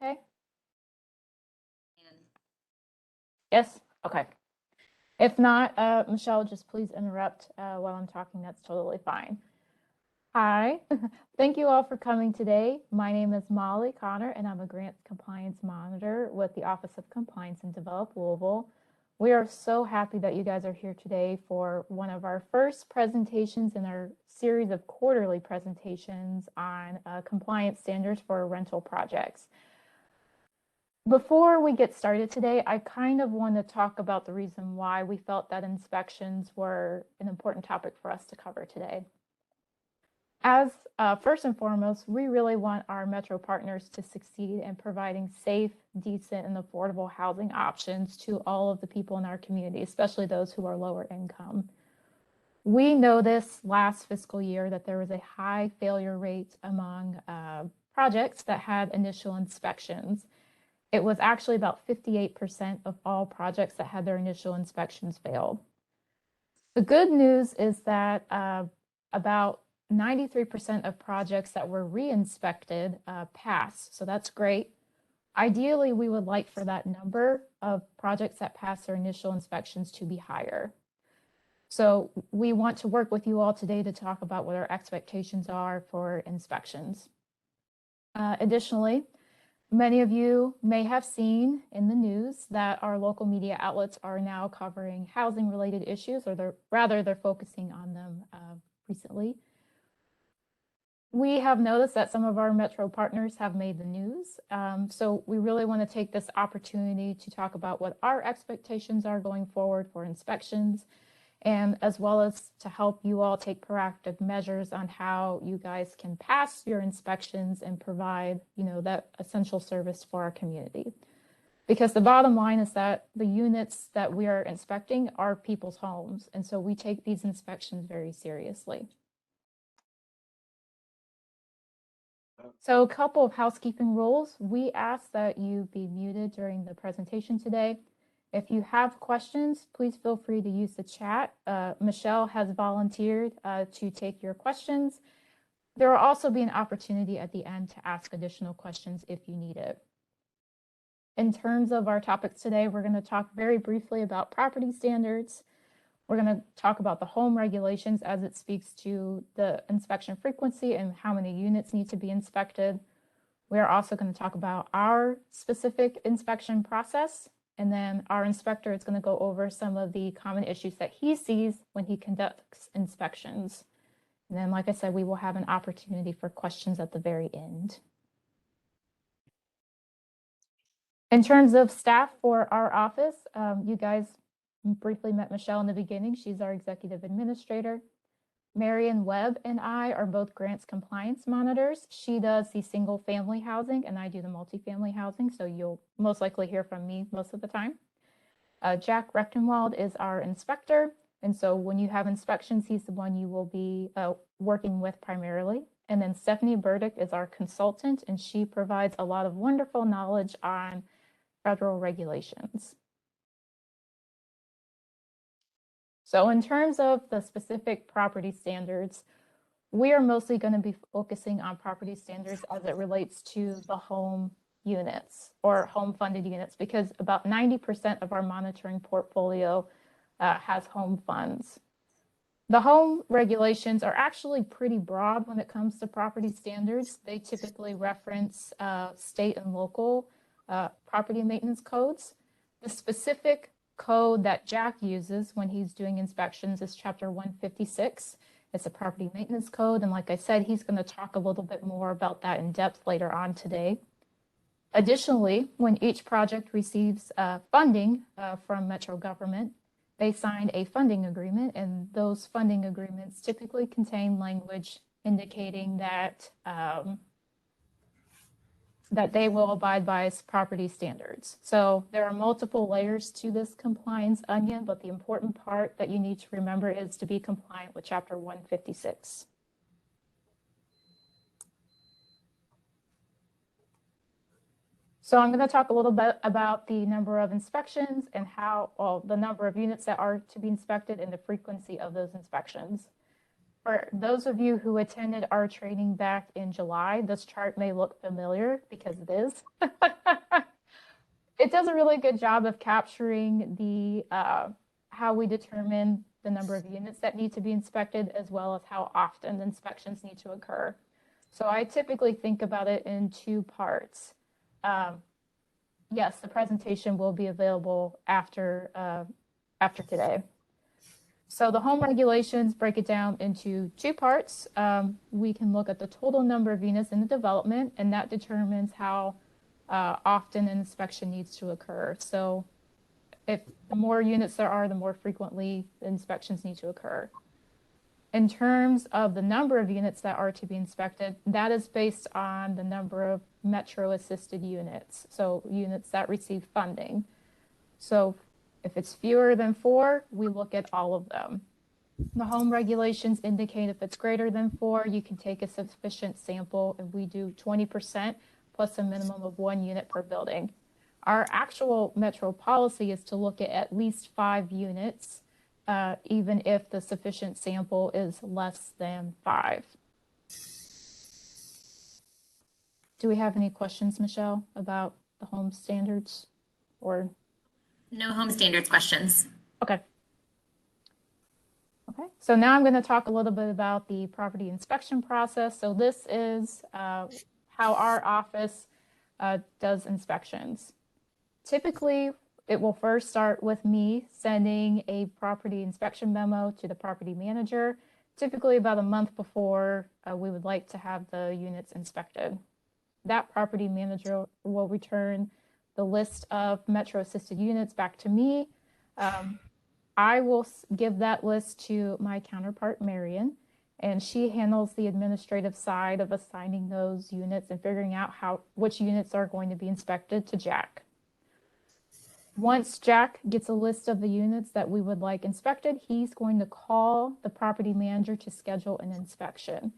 Okay. And Yes. Okay. If not, Michelle, just please interrupt while I'm talking. That's totally fine. Hi. Thank you all for coming today. My name is Molly Connor, and I'm a grants compliance monitor with the Office of Compliance and Develop Louisville. We are so happy that you guys are here today for one of our first presentations in our series of quarterly presentations on compliance standards for rental projects. Before we get started today, I kind of want to talk about the reason why we felt that inspections were an important topic for us to cover today. As first and foremost, we really want our Metro partners to succeed in providing safe, decent, and affordable housing options to all of the people in our community, especially those who are lower income. We noticed last fiscal year that there was a high failure rate among projects that had initial inspections. It was actually about 58% of all projects that had their initial inspections failed. The good news is that about 93% of projects that were re-inspected passed, so that's great. Ideally, we would like for that number of projects that pass their initial inspections to be higher. So we want to work with you all today to talk about what our expectations are for inspections. Additionally, many of you may have seen in the news that our local media outlets are now covering housing related issues, or they're focusing on them recently. We have noticed that some of our Metro partners have made the news. So we really want to take this opportunity to talk about what our expectations are going forward for inspections, and as well as to help you all take proactive measures on how you guys can pass your inspections and provide, that essential service for our community. Because the bottom line is that the units that we are inspecting are people's homes, and so we take these inspections very seriously. So a couple of housekeeping rules. We ask that you be muted during the presentation today. If you have questions, please feel free to use the chat. Michelle has volunteered to take your questions. There will also be an opportunity at the end to ask additional questions if you need it. In terms of our topics today, we're going to talk very briefly about property standards. We're going to talk about the home regulations as it speaks to the inspection frequency and how many units need to be inspected. We are also going to talk about our specific inspection process. And then our inspector is going to go over some of the common issues that he sees when he conducts inspections. And then, like I said, we will have an opportunity for questions at the very end. In terms of staff for our office, you guys briefly met Michelle in the beginning. She's our executive administrator. Marion Webb and I are both grants compliance monitors. She does the single family housing and I do the multifamily housing, so you'll most likely hear from me most of the time. Jack Rechtenwald is our inspector, and so when you have inspections, he's the one you will be working with primarily. And then Stephanie Burdick is our consultant, and she provides a lot of wonderful knowledge on federal regulations. So in terms of the specific property standards, we are mostly going to be focusing on property standards as it relates to the home units or home funded units, because about 90% of our monitoring portfolio has home funds. The home regulations are actually pretty broad when it comes to property standards. They typically reference state and local property maintenance codes. The specific code that Jack uses when he's doing inspections is Chapter 156. It's a property maintenance code. And like I said, he's going to talk a little bit more about that in depth later on today. Additionally, when each project receives funding from Metro government, they sign a funding agreement, and those funding agreements typically contain language indicating that that they will abide by property standards. So there are multiple layers to this compliance onion, but the important part that you need to remember is to be compliant with Chapter 156. So I'm going to talk a little bit about the number of inspections and the number of units that are to be inspected and the frequency of those inspections. For those of you who attended our training back in July, this chart may look familiar because it is. It does a really good job of capturing the how we determine the number of units that need to be inspected, as well as how often inspections need to occur. So I typically think about it in two parts. Yes, the presentation will be available after today. So the home regulations break it down into two parts. We can look at the total number of units in the development, and that determines how often an inspection needs to occur. So if the more units there are, the more frequently the inspections need to occur. In terms of the number of units that are to be inspected, that is based on the number of Metro assisted units, so units that receive funding. So if it's fewer than 4, we look at all of them. The home regulations indicate if it's greater than 4, you can take a sufficient sample, and we do 20% plus a minimum of 1 unit per building. Our actual Metro policy is to look at least 5 units, even if the sufficient sample is less than 5. Do we have any questions, Michelle, about the home standards? Or No home standards questions. okay. Okay, so now I'm going to talk a little bit about the property inspection process. So this is how our office does inspections. Typically, it will first start with me sending a property inspection memo to the property manager, typically about a month before we would like to have the units inspected. That property manager will return the list of Metro assisted units back to me. I will give that list to my counterpart, Marion, and she handles the administrative side of assigning those units and figuring out which units are going to be inspected to Jack. Once Jack gets a list of the units that we would like inspected, he's going to call the property manager to schedule an inspection.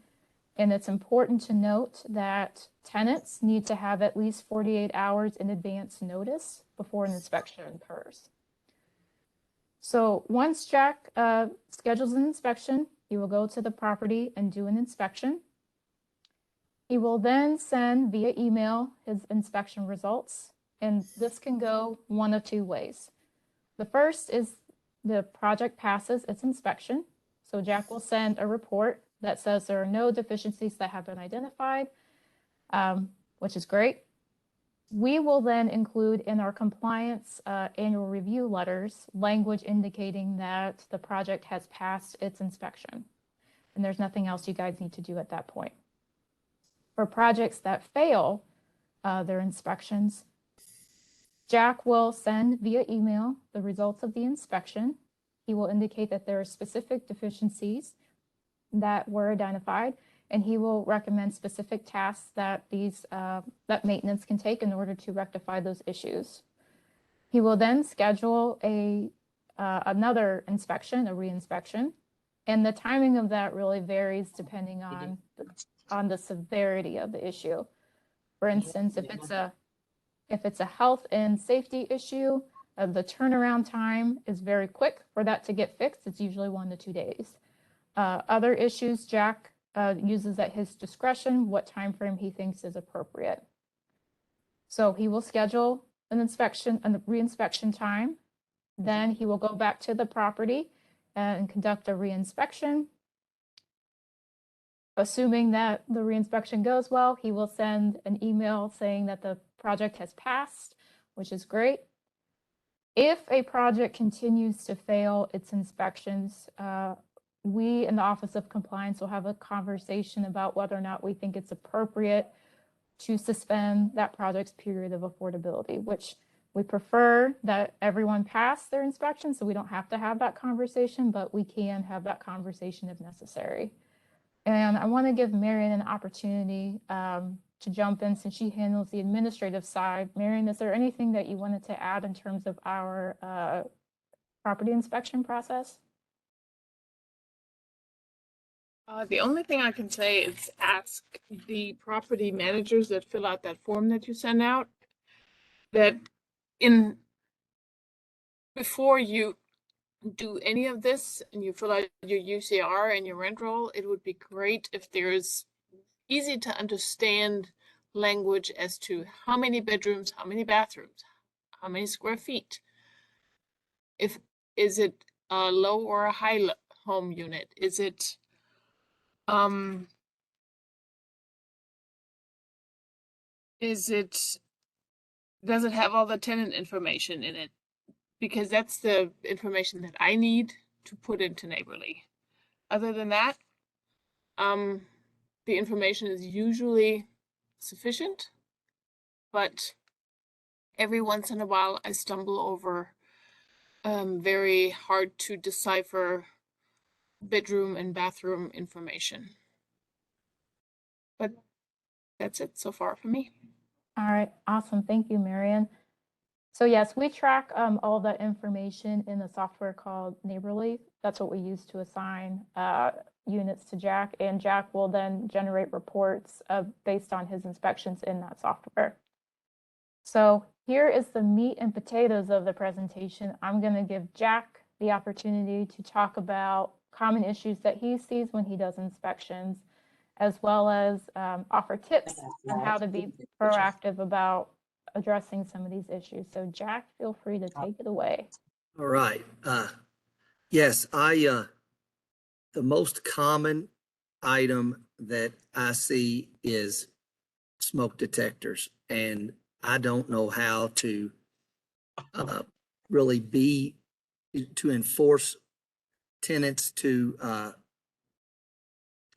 And it's important to note that tenants need to have at least 48 hours in advance notice before an inspection occurs. So once Jack schedules an inspection, he will go to the property and do an inspection. He will then send via email his inspection results, and this can go one of two ways. The first is the project passes its inspection. So Jack will send a report that says there are no deficiencies that have been identified, which is great. We will then include in our compliance annual review letters language indicating that the project has passed its inspection, and there's nothing else you guys need to do at that point. For projects that fail their inspections, Jack will send via email the results of the inspection. He will indicate that there are specific deficiencies that were identified, and he will recommend specific tasks that that maintenance can take in order to rectify those issues. He will then schedule another inspection, a re-inspection, and the timing of that really varies depending on the severity of the issue. For instance, if it's a health and safety issue, the turnaround time is very quick for that to get fixed. It's usually 1 to 2 days. Other issues, Jack uses at his discretion what time frame he thinks is appropriate. So he will schedule an inspection and a re-inspection time. Then he will go back to the property and conduct a re-inspection. Assuming that the re-inspection goes well, he will send an email saying that the project has passed, which is great. If a project continues to fail its inspections, we in the Office of Compliance will have a conversation about whether or not we think it's appropriate to suspend that project's period of affordability, which we prefer that everyone pass their inspection, so we don't have to have that conversation, but we can have that conversation if necessary. And I want to give Marion an opportunity to jump in since she handles the administrative side. Marion, is there anything that you wanted to add in terms of our property inspection process? The only thing I can say is ask the property managers that fill out that form that you send out, that before you do any of this and you fill out your UCR and your rent roll, it would be great if there's easy to understand language as to how many bedrooms, how many bathrooms, how many square feet. If is it a low or a high home unit? Is it does it have all the tenant information in it? Because that's the information that I need to put into Neighborly. Other than that, the information is usually sufficient, but every once in a while I stumble over very hard to decipher bedroom and bathroom information. But that's it so far for me. All right, awesome. Thank you, Marion. So yes, we track all that information in the software called Neighborly. That's what we use to assign units to Jack, and Jack will then generate reports based on his inspections in that software. So here is the meat and potatoes of the presentation. I'm going to give Jack the opportunity to talk about common issues that he sees when he does inspections, as well as offer tips on how to be proactive about addressing some of these issues. So Jack, feel free to take it away. All right. Yes, the most common item that I see is smoke detectors, and I don't know how to really to enforce tenants to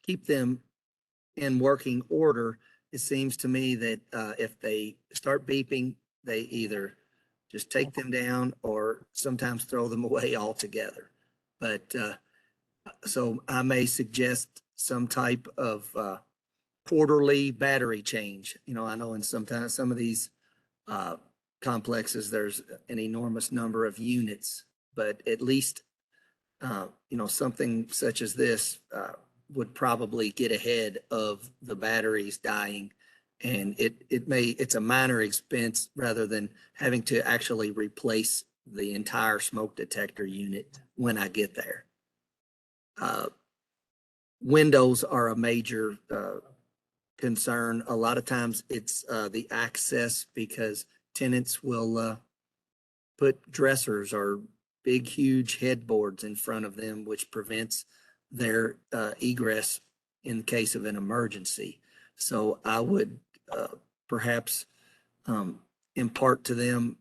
keep them in working order. It seems to me that if they start beeping, they either just take them down or sometimes throw them away altogether. But so I may suggest some type of quarterly battery change. You know, I know in sometimes some of these complexes, there's an enormous number of units, but at least, you know, something such as this would probably get ahead of the batteries dying. And it's a minor expense rather than having to actually replace the entire smoke detector unit when I get there. Windows are a major concern. A lot of times it's the access, because tenants will put dressers or big, huge headboards in front of them, which prevents their egress in case of an emergency. So I would perhaps impart to them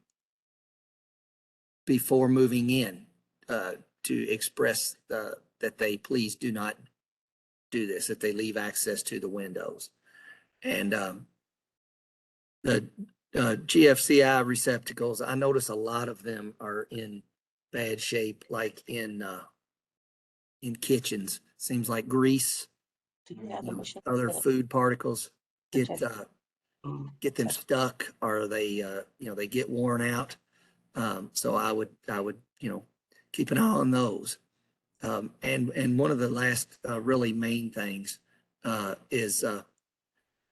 before moving in to express that they please do not do this, that they leave access to the windows. And the GFCI receptacles, I notice a lot of them are in bad shape, like in kitchens. Seems like grease, other food particles get them stuck, or they they get worn out. So I would keep an eye on those. And one of the last really main things is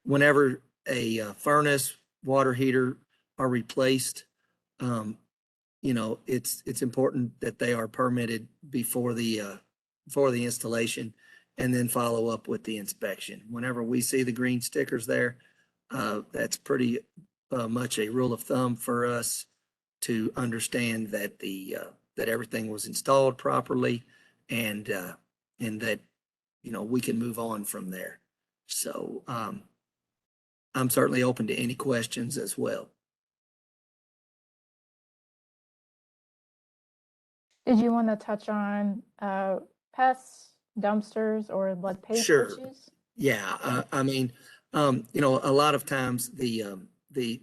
whenever a furnace, water heater are replaced, it's important that they are permitted before the installation, and then follow up with the inspection. Whenever we see the green stickers there, that's pretty much a rule of thumb for us to understand that that everything was installed properly, and that we can move on from there. So I'm certainly open to any questions as well. Did you want to touch on pests, dumpsters, or lead paint Sure. issues? Yeah, I mean, a lot of times there's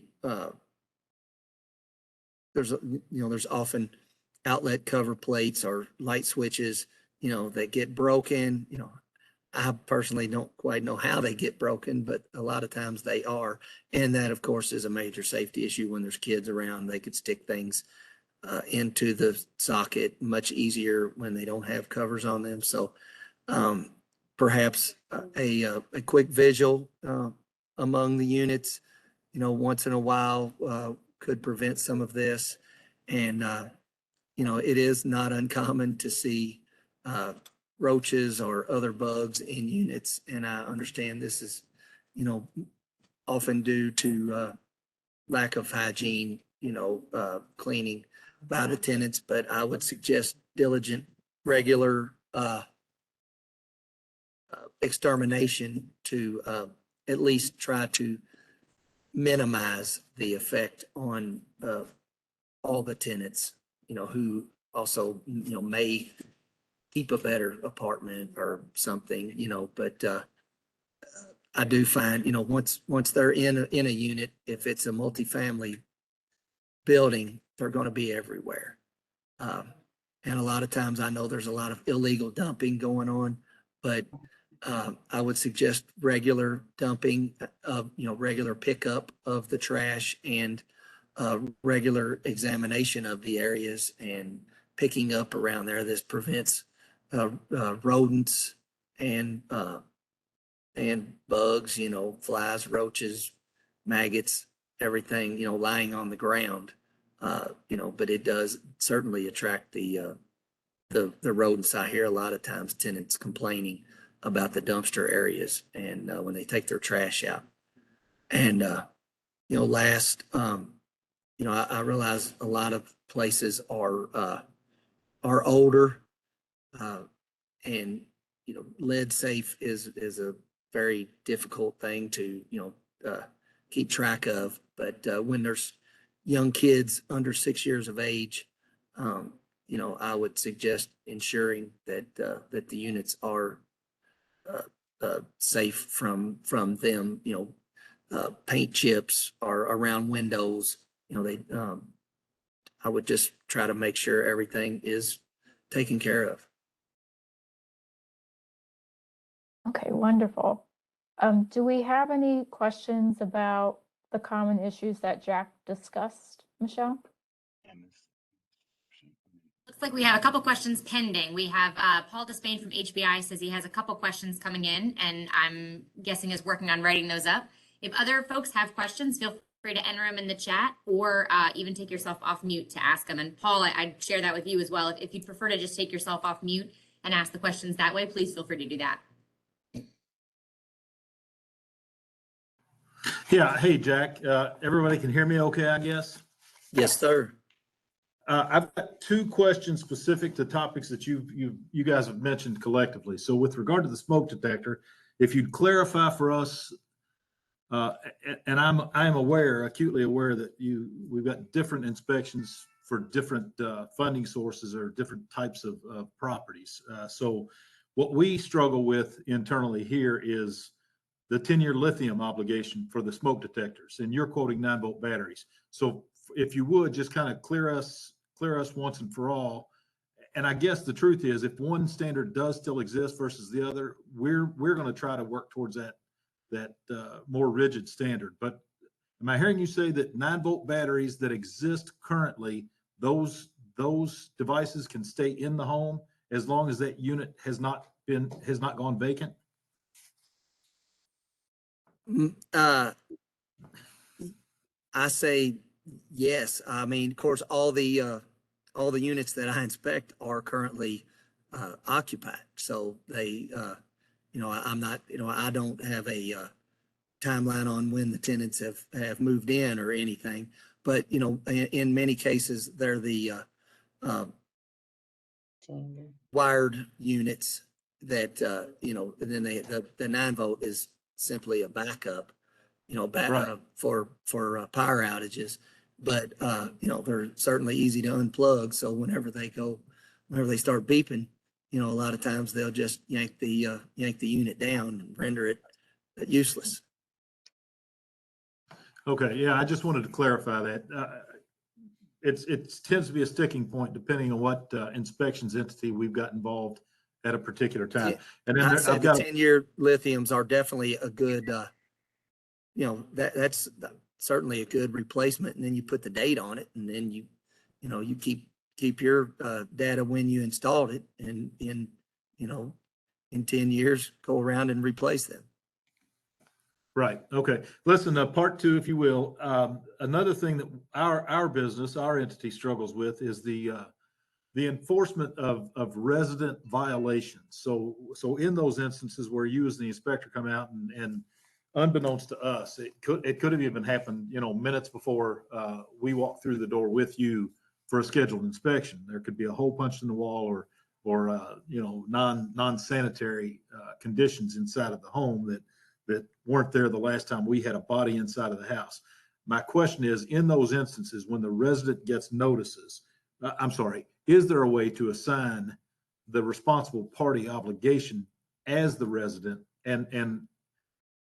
often outlet cover plates or light switches, that get broken. I personally don't quite know how they get broken, but a lot of times they are. And that, of course, is a major safety issue when there's kids around. They could stick things into the socket much easier when they don't have covers on them. So perhaps a quick visual among the units, once in a while could prevent some of this. And it is not uncommon to see roaches or other bugs in units. And I understand this is, often due to lack of hygiene, cleaning by the tenants, but I would suggest diligent, regular extermination to at least try to minimize the effect on all the tenants, who also, may keep a better apartment or something, but I do find, once they're in a unit, if it's a multifamily building, they're going to be everywhere. And a lot of times I know there's a lot of illegal dumping going on, but I would suggest regular dumping of, regular pickup of the trash and regular examination of the areas and picking up around there. This prevents rodents and bugs, flies, roaches, maggots, everything, lying on the ground. But it does certainly attract the rodents. I hear a lot of times tenants complaining about the dumpster areas and when they take their trash out. And last, I realize a lot of places are older, and lead safe is a very difficult thing to keep track of. But when there's young kids under 6 years of age, I would suggest ensuring that that the units are safe from them. Paint chips are around windows. I would just try to make sure everything is taken care of. Okay, wonderful. Do we have any questions about the common issues that Jack discussed, Michelle? Looks like we have a couple questions pending. We have Paul Despain from HBI says he has a couple questions coming in, and I'm guessing is working on writing those up. If other folks have questions, feel free to enter them in the chat or even take yourself off mute to ask them. And Paul, I'd share that with you as well. If you'd prefer to just take yourself off mute and ask the questions that way, please feel free to do that. Yeah. Hey, Jack. Everybody can hear me okay, I guess? Yes, sir. I've got two questions specific to topics that you guys have mentioned collectively. So with regard to the smoke detector, if you'd clarify for us, and I'm acutely aware that we've got different inspections for different funding sources or different types of properties. So what we struggle with internally here is the 10-year lithium obligation for the smoke detectors, and you're quoting 9-volt batteries. So if you would just kind of clear us once and for all. And I guess the truth is, if one standard does still exist versus the other, we're going to try to work towards that more rigid standard. But am I hearing you say that 9-volt batteries that exist currently, those devices can stay in the home as long as that unit has not gone vacant? I say yes. I mean, of course, all the units that I inspect are currently occupied. So they, I'm not, I don't have a timeline on when the tenants have moved in or anything. But in many cases, they're the wired units that and then the 9-volt is simply a backup, Right. for power outages. But they're certainly easy to unplug. So whenever they start beeping, a lot of times they'll just yank the unit down and render it useless. Okay, yeah, I just wanted to clarify that. It tends to be a sticking point depending on what inspections entity we've got involved at a particular time. Yeah, And then I'd say I've the got 10-year lithiums are definitely a good, that's certainly a good replacement. And then you put the date on it, and then you keep your data when you installed it, and in 10 years, go around and replace them. right. Okay. Listen, part two, if you will. Another thing that our business, our entity struggles with is the the enforcement of resident violations. So in those instances where you as the inspector come out and unbeknownst to us, it could have even happened, minutes before we walk through the door with you for a scheduled inspection. There could be a hole punched in the wall or non-sanitary conditions inside of the home that weren't there the last time we had a body inside of the house. My question is, in those instances, when the resident gets notices, is there a way to assign the responsible party obligation as the resident? And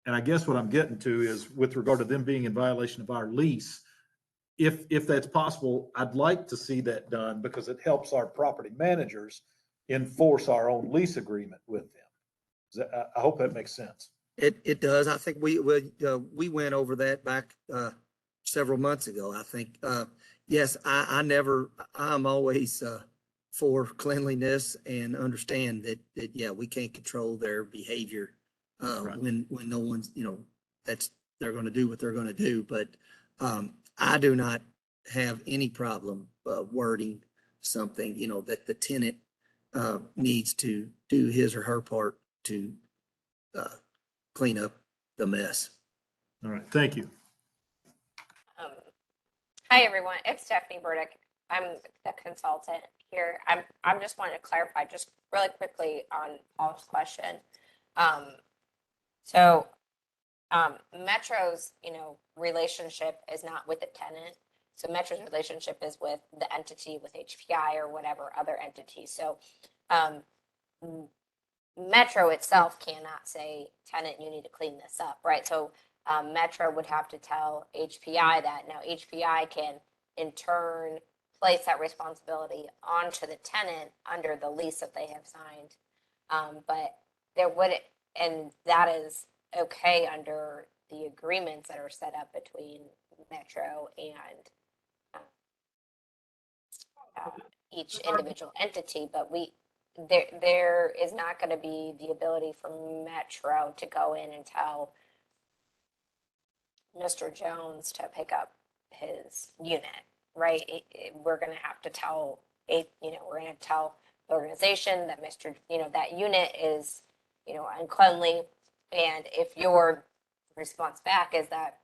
I guess what I'm getting to is with regard to them being in violation of our lease, if that's possible, I'd like to see that done because it helps our property managers enforce our own lease agreement with them. I hope that makes sense. It does. I think we went over that back several months ago. I think yes, I'm always for cleanliness and understand that yeah, we can't control their behavior Right. when no one's they're going to do what they're going to do. But I do not have any problem wording something that the tenant needs to do his or her part to clean up the mess. All right, thank you. Hi, everyone. It's Stephanie Burdick. I'm the consultant here. I'm just wanting to clarify just really quickly on Paul's question. Metro's, relationship is not with the tenant. So Metro's relationship is with the entity, with HPI or whatever other entity. So Metro itself cannot say, tenant, you need to clean this up, right? So Metro would have to tell HPI that. Now HPI can in turn place that responsibility onto the tenant under the lease that they have signed. But there would, and that is okay under the agreements that are set up between Metro and each individual entity. But there is not going to be the ability for Metro to go in and tell Mr. Jones to pick up his unit, right? We're going to have to tell we're going to tell the organization that that unit is, uncleanly. And if your response back is that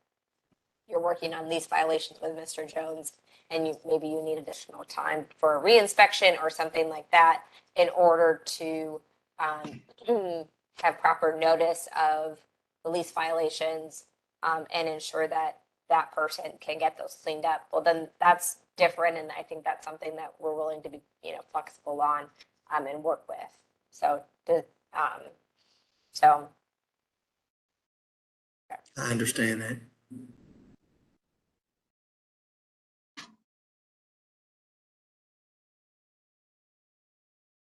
you're working on these violations with Mr. Jones and maybe you need additional time for a reinspection or something like that in order to have proper notice of the lease violations and ensure that that person can get those cleaned up, well, then that's different. And I think that's something that we're willing to be, flexible on and work with. So, I understand that.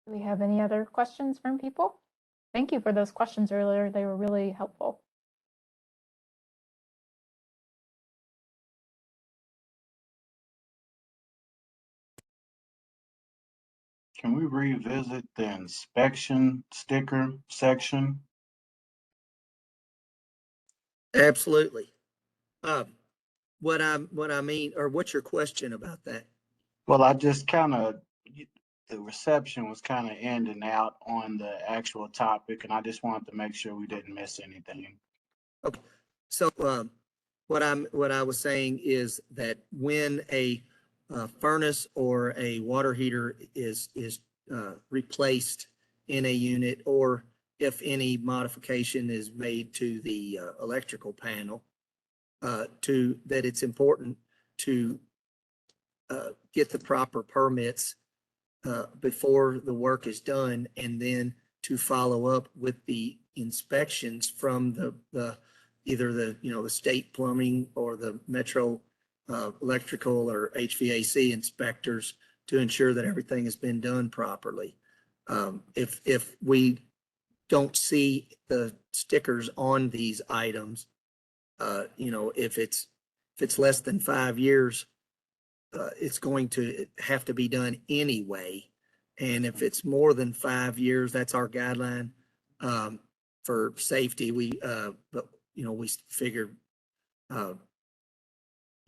Do we have any other questions from people? Thank you for those questions earlier. They were really helpful. Can we revisit the inspection sticker section? Absolutely. What I mean, or what's your question about that? Well, I just the reception was kind of in and out on the actual topic, and I just wanted to make sure we didn't miss anything. Okay. So what I was saying is that when a furnace or a water heater is replaced in a unit, or if any modification is made to the electrical panel, that it's important to get the proper permits before the work is done, and then to follow up with the inspections from the either the state plumbing or the Metro electrical or HVAC inspectors to ensure that everything has been done properly. If we don't see the stickers on these items, if it's less than 5 years, it's going to have to be done anyway. And if it's more than 5 years, that's our guideline for safety. We figured,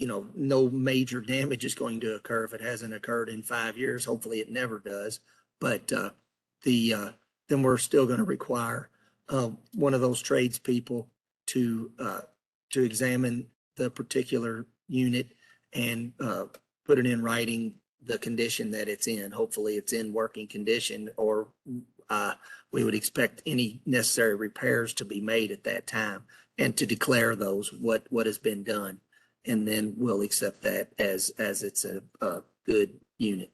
no major damage is going to occur if it hasn't occurred in 5 years. Hopefully it never does. But then we're still going to require one of those tradespeople to examine the particular unit and put it in writing, the condition that it's in. Hopefully it's in working condition, or we would expect any necessary repairs to be made at that time and to declare those, what has been done. And then we'll accept that as it's a good unit.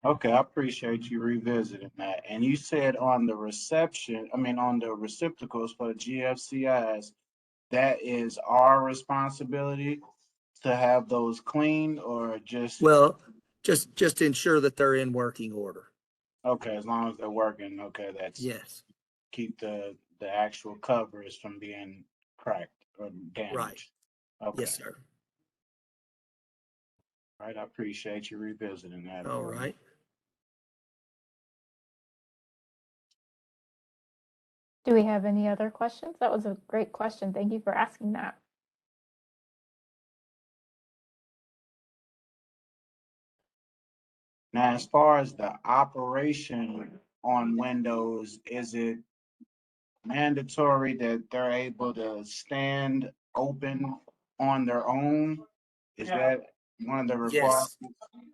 Okay, I appreciate you revisiting that. And you said on the on the receptacles for the GFCIs, that is our responsibility to have those cleaned, or just, Well, just ensure that they're in working order. okay, as long as they're working, okay, that's Yes, keep the actual covers from being cracked or damaged. Okay, yes, sir. all right, I appreciate you revisiting that. All for me. right. Do we have any other questions? That was a great question. Thank you for asking that. Now, as far as the operation on Windows, is it mandatory that they're able to stand open on their own? Is that one of the requirements?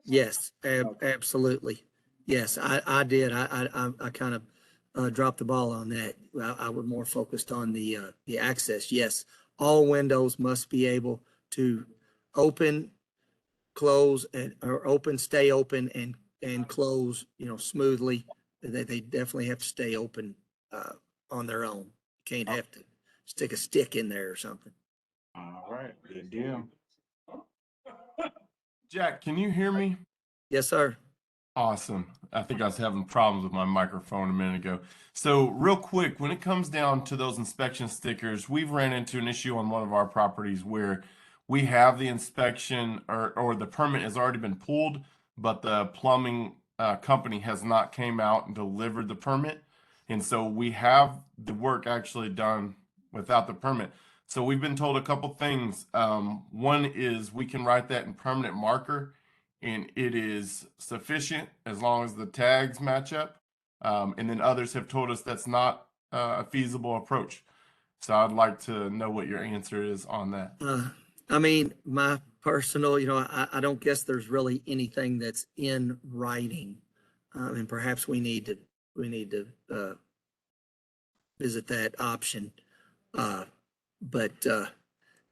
Yes, absolutely. Yes, I did. I kind of dropped the ball on that. I was more focused on the access. Yes, all windows must be able to open, close, or open, stay open, and close, smoothly. They definitely have to stay open on their own. Can't have to stick a stick in there or something. All right, good deal. Jack, can you hear me? Yes, sir. Awesome. I think I was having problems with my microphone a minute ago. So real quick, when it comes down to those inspection stickers, we've ran into an issue on one of our properties where we have the inspection or the permit has already been pulled, but the plumbing company has not came out and delivered the permit. And so we have the work actually done without the permit. So we've been told a couple things. One is we can write that in permanent marker and it is sufficient as long as the tags match up. And then others have told us that's not a feasible approach. So I'd like to know what your answer is on that. I mean, my personal, I don't guess there's really anything that's in writing. And perhaps we need to visit that option. But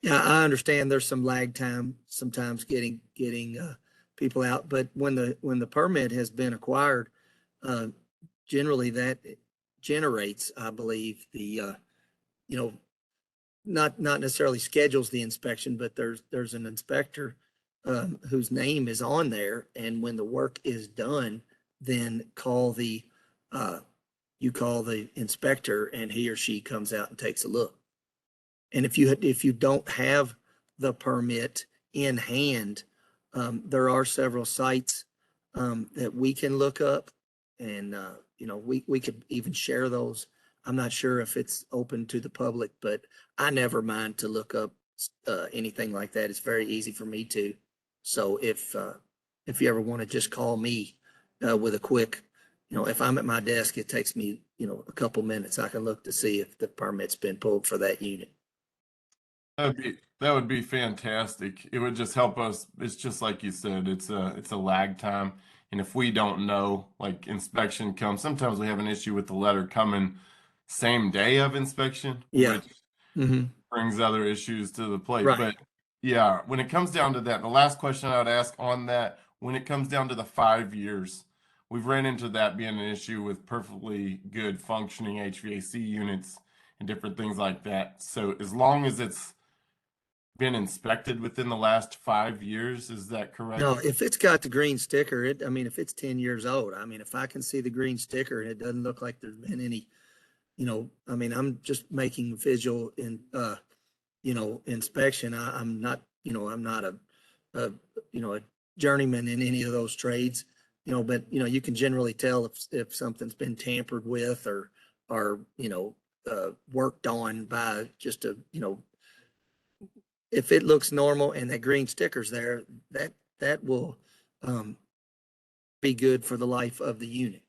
yeah, I understand there's some lag time sometimes getting people out, but when the permit has been acquired, generally that generates, I believe, the not necessarily schedules the inspection, but there's an inspector whose name is on there, and when the work is done, then you call the inspector, and he or she comes out and takes a look. And if you don't have the permit in hand, there are several sites that we can look up, and we could even share those. I'm not sure if it's open to the public, but I never mind to look up anything like that. It's very easy for me to. So if you ever want to just call me with a quick, if I'm at my desk, it takes me a couple minutes. I can look to see if the permit's been pulled for that unit. That would be fantastic. It would just help us. It's just like you said, it's a lag time. And if we don't know, like inspection comes, sometimes we have an issue with the letter coming same day of inspection, Yeah. which Mm-hmm. brings other issues to the plate. Right. But yeah, when it comes down to that, the last question I would ask on that, when it comes down to the 5 years, we've ran into that being an issue with perfectly good functioning HVAC units and different things like that. So as long as it's been inspected within the last 5 years, is that correct? No, if it's got the green sticker, if it's 10 years old, if I can see the green sticker and it doesn't look like there's been any, I'm just making visual inspection. I'm not a journeyman in any of those trades, but you can generally tell if something's been tampered with or worked on by just a if it looks normal and that green sticker's there, that will be good for the life of the unit.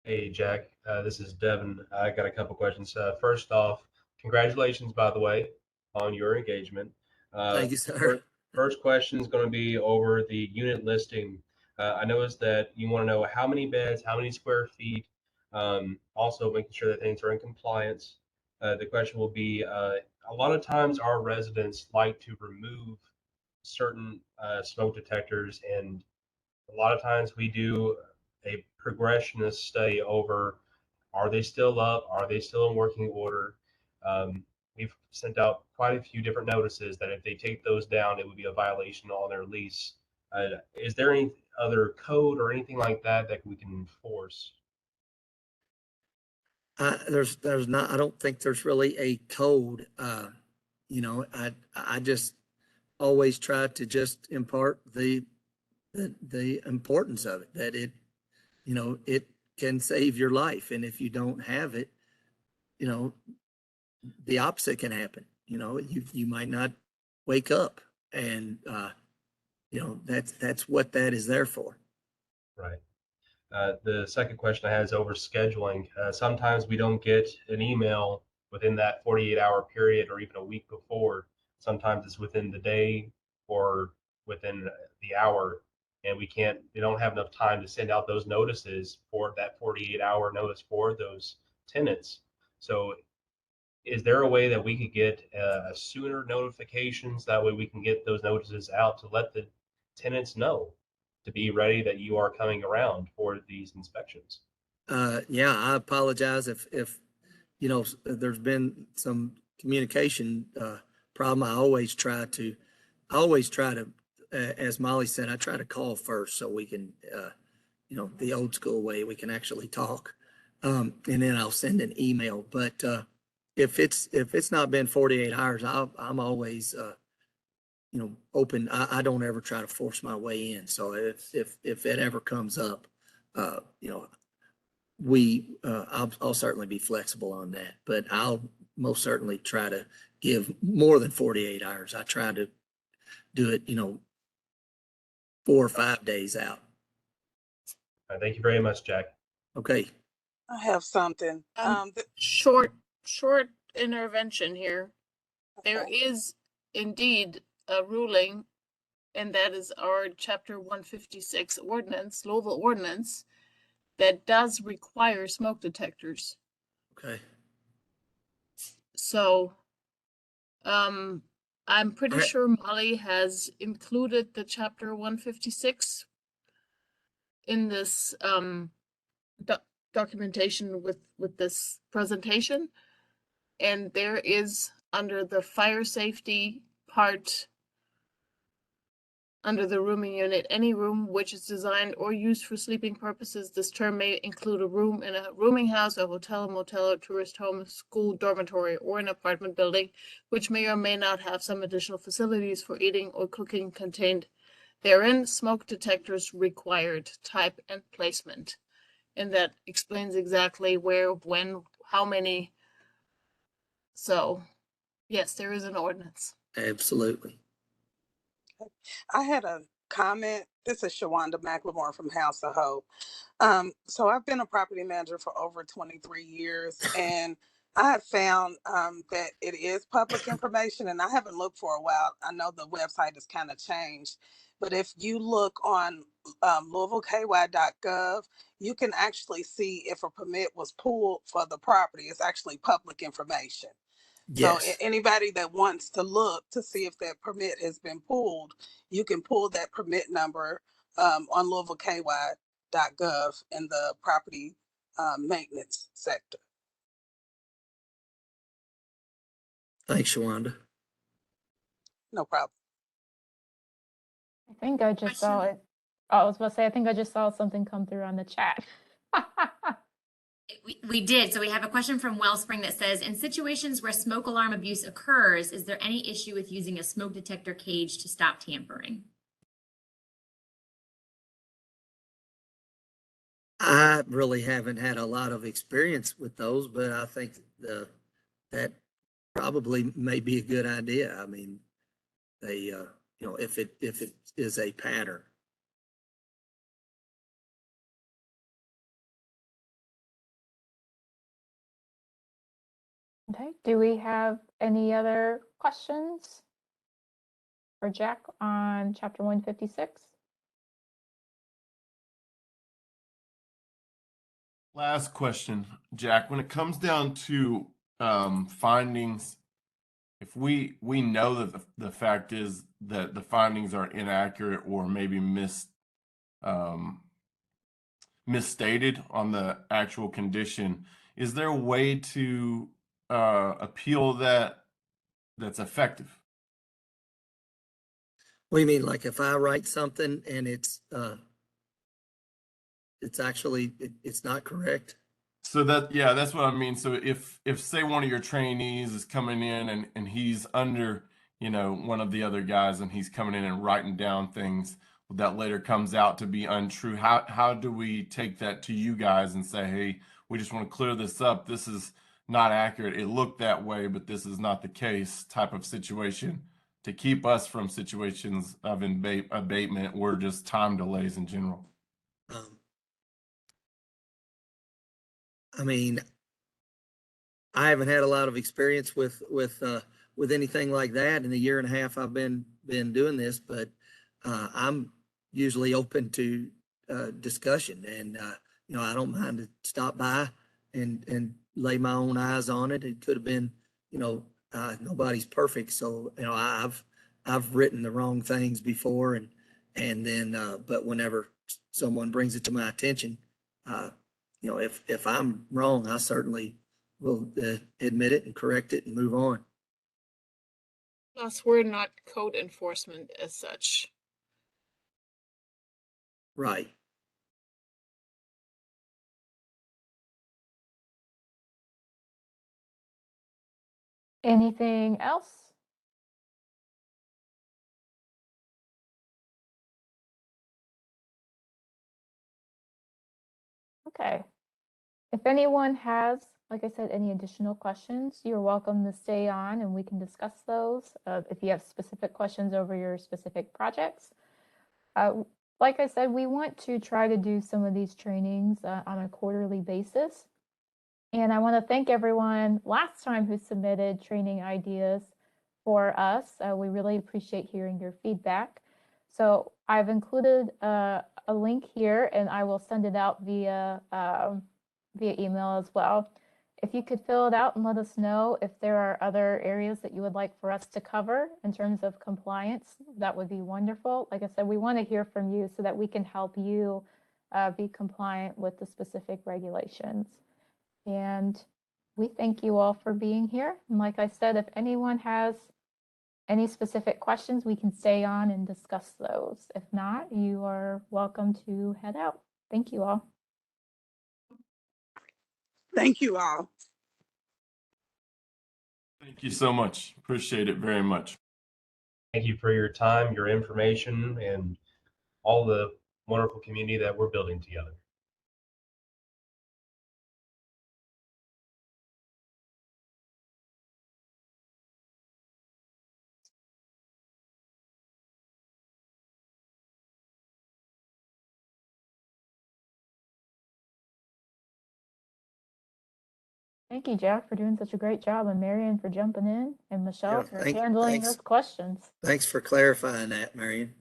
Hey, Jack, this is Devin. I got a couple questions. First off, congratulations, by the way, on your engagement. Thank you, sir. First question is going to be over the unit listing. I noticed that you want to know how many beds, how many square feet, also making sure that things are in compliance. The question will be, a lot of times our residents like to remove certain smoke detectors, and a lot of times we do a progressionist study over, are they still up? Are they still in working order? We've sent out quite a few different notices that if they take those down, it would be a violation on their lease. Is there any other code or anything like that that we can enforce? There's not, I don't think there's really a code. You know, I just always try to just impart the importance of it, that it, you know, it can save your life. And if you don't have it, you know, the opposite can happen. You know, you might not wake up, and you know, that's what that is there for. Right. The second question I had is over scheduling. Sometimes we don't get an email within that 48-hour period or even a week before. Sometimes it's within the day or within the hour, and we don't have enough time to send out those notices for that 48-hour notice for those tenants. So is there a way that we could get sooner notifications? That way we can get those notices out to let the tenants know to be ready that you are coming around for these inspections. Yeah, I apologize if, you know, there's been some communication problem. I always try to, as Molly said, I try to call first so we can, you know, the old school way, we can actually talk. And then I'll send an email. But if it's not been 48 hours, I'm always, you know, open. I don't ever try to force my way in. So if it ever comes up, you know, I'll certainly be flexible on that, but I'll most certainly try to give more than 48 hours. I try to do it, you know, 4 or 5 days out. Thank you very much, Jack. Okay. I have something. Short intervention here. There Okay. is indeed a ruling, and that is our chapter 156 ordinance, Louisville ordinance, that does require smoke detectors. Okay. So, I'm pretty Alright. sure Molly has included the chapter 156 in this documentation with this presentation. And there is, under the fire safety part, under the rooming unit, any room which is designed or used for sleeping purposes. This term may include a room in a rooming house, a hotel, motel, or tourist home, school, dormitory, or an apartment building, which may or may not have some additional facilities for eating or cooking contained therein. Smoke detectors required, type and placement. And that explains exactly where, when, how many. So, yes, there is an ordinance. Absolutely. I had a comment. This is Shawanda McLemore from House of Hope. So I've been a property manager for over 23 years, and I have found that it is public information, and I haven't looked for a while. I know the website has kind of changed, but if you look on LouisvilleKY.gov, you can actually see if a permit was pulled for the property. It's actually public information. So Yes. anybody that wants to look to see if that permit has been pulled, you can pull that permit number on LouisvilleKY.gov in the property maintenance sector. Thanks, Shawanda. No problem. I think I just saw it. Oh, I was about to say, I think I just saw something come through on the chat. We did. So we have a question from Wellspring that says, in situations where smoke alarm abuse occurs, is there any issue with using a smoke detector cage to stop tampering? I really haven't had a lot of experience with those, but I think that probably may be a good idea. I mean, they, if it is a pattern. Okay, do we have any other questions for Jack on chapter 156? Last question, Jack. When it comes down to findings, if we know that the fact is that the findings are inaccurate or maybe misstated on the actual condition, is there a way to appeal that's effective? What do you mean? Like if I write something and it's actually, it's not correct? So that's what I mean. So if say one of your trainees is coming in and he's under, one of the other guys and he's coming in and writing down things that later comes out to be untrue, how do we take that to you guys and say, hey, we just want to clear this up. This is not accurate. It looked that way, but this is not the case type of situation to keep us from situations of abatement or just time delays in general. I mean, I haven't had a lot of experience with anything like that in the year and a half I've been doing this, but I'm usually open to discussion, and I don't mind to stop by and lay my own eyes on it. It could have been, nobody's perfect, so I've written the wrong things before, and then but whenever someone brings it to my attention, if I'm wrong, I certainly will admit it and correct it and move on. Plus, we're not code enforcement as such. Right. Anything else? Okay. If anyone has, like I said, any additional questions, you're welcome to stay on and we can discuss those. If you have specific questions over your specific projects. Like I said, we want to try to do some of these trainings on a quarterly basis. And I want to thank everyone last time who submitted training ideas for us. We really appreciate hearing your feedback. So I've included a link here and I will send it out via email as well. If you could fill it out and let us know if there are other areas that you would like for us to cover in terms of compliance, that would be wonderful. Like I said, we want to hear from you so that we can help you be compliant with the specific regulations. And we thank you all for being here. And like I said, if anyone has any specific questions, we can stay on and discuss those. If not, you are welcome to head out. Thank you all. Thank you all. Thank you so much. Appreciate it very much. Thank you for your time, your information, and all the wonderful community that we're building together. Thank you, Jack, for doing such a great job, and Marion for jumping in, and Michelle for handling those questions. Thanks for clarifying that, Marion.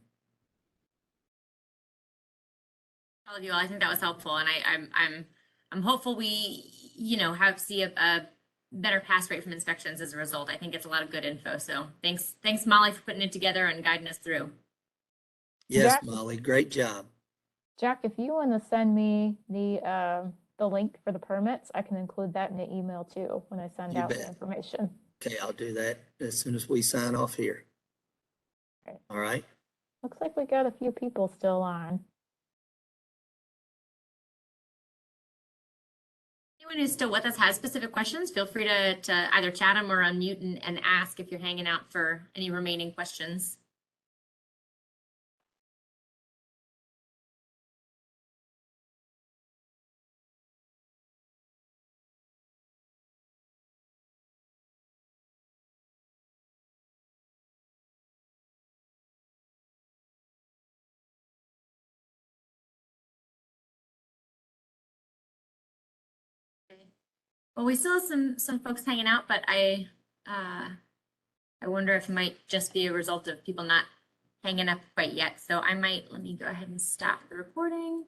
All of you all, I think that was helpful, and I'm hopeful we see a better pass rate from inspections as a result. I think it's a lot of good info. So thanks Molly for putting it together and guiding us through. Yes, Jack, Molly, great job. Jack, if you want to send me the link for the permits, I can include that in the email too when I send out the information. Okay, I'll do that as soon as we sign off here. Okay. All right. Looks like we got a few people still on. Anyone who's still with us has specific questions, feel free to either chat them or unmute and ask if you're hanging out for any remaining questions. Well, we still have some folks hanging out, but I wonder if it might just be a result of people not hanging up quite yet. So let me go ahead and stop the recording.